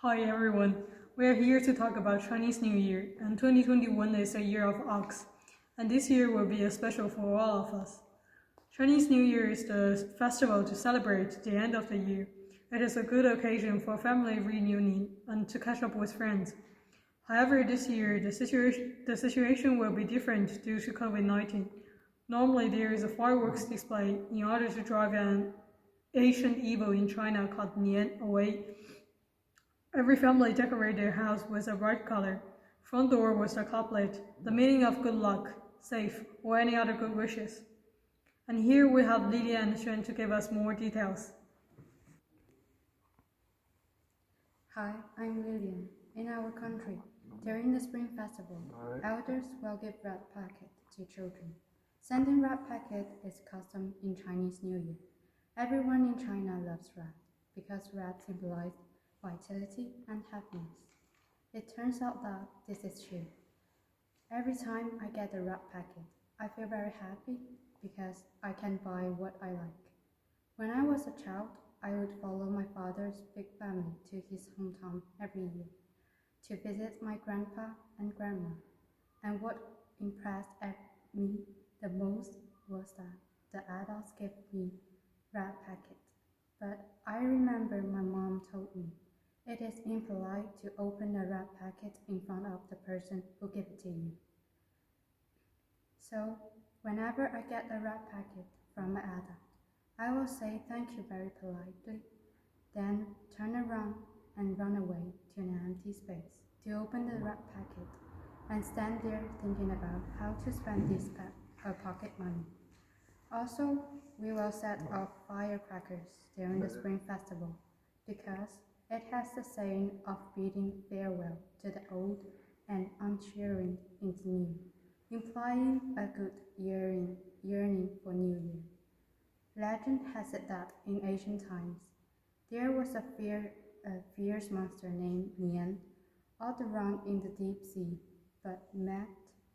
Hi everyone, we are here to talk about Chinese New Year, and 2021 is a year of ox, and this year will be a special for all of us. Chinese New Year is the festival to celebrate the end of the year. It is a good occasion for family reunion and to catch up with friends. However, this year the situation will be different due to COVID-19. Normally, there is a fireworks display in order to drive an ancient evil in China called Nian away. Every family decorated their house with a bright color. Front door was a couplet, the meaning of good luck, safe, or any other good wishes. And here we have Lily and Xuan to give us more details. Hi, I'm Lilian. In our country, during the Spring Festival, elders will give red packet to children. Sending red packet is custom in Chinese New Year. Everyone in China loves red because red symbolizes vitality and happiness. It turns out that this is true. Every time I get a red packet, I feel very happy because I can buy what I like. When I was a child, I would follow my father's big family to his hometown every year to visit my grandpa and grandma. And what impressed me the most was that the adults gave me red packet. But I remember my mom told me it is impolite to open a red packet in front of the person who gave it to you. So whenever I get a red packet from an adult, I will say thank you very politely, then turn around and run away to an empty space to open the red packet and stand there thinking about how to spend this pocket money. Also, we will set off firecrackers during the Spring Festival because it has the saying of bidding farewell to the old and ushering in the new, implying a good yearning for New Year. Legend has it that in ancient times, there was a fierce monster named Nian, all around in the deep sea, but met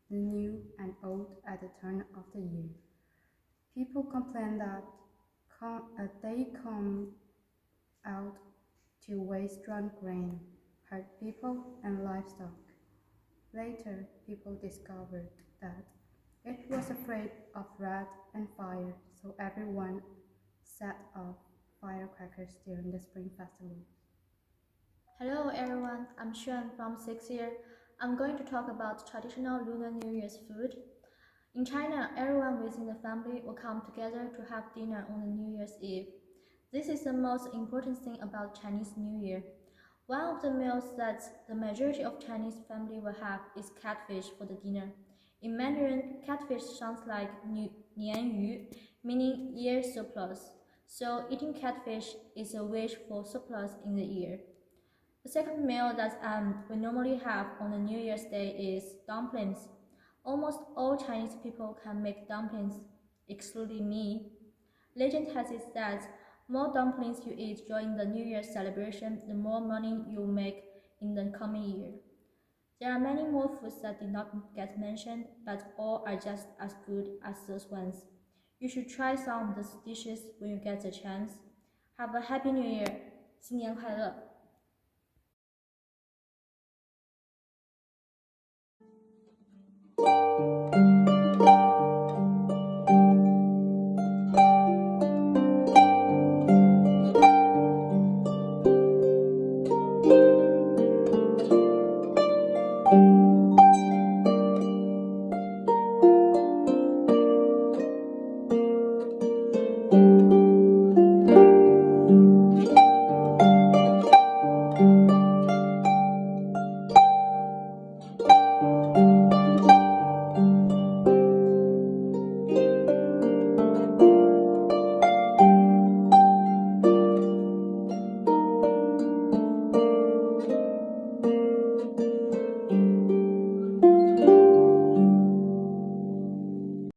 the new and old at the turn of the year. People complain that they come out to waste drunk grain, hurt people and livestock. Later, people discovered that it was afraid of red and fire, so everyone set off firecrackers during the Spring Festival. Hello everyone, I'm Xuan from 6th year. I'm going to talk about traditional Lunar New Year's food. In China, everyone within the family will come together to have dinner on the New Year's Eve. This is the most important thing about Chinese New Year. One of the meals that the majority of Chinese family will have is catfish for the dinner. In Mandarin, catfish sounds like Nian Yu, meaning year surplus. So eating catfish is a wish for surplus in the year. The second meal that we normally have on the New Year's Day is dumplings. Almost all Chinese people can make dumplings, excluding me. Legend has it that more dumplings you eat during the New Year's celebration, the more money you make in the coming year. There are many more foods that did not get mentioned, but all are just as good as those ones. You should try some of these dishes when you get the chance. Have a happy New Year! 新年快乐!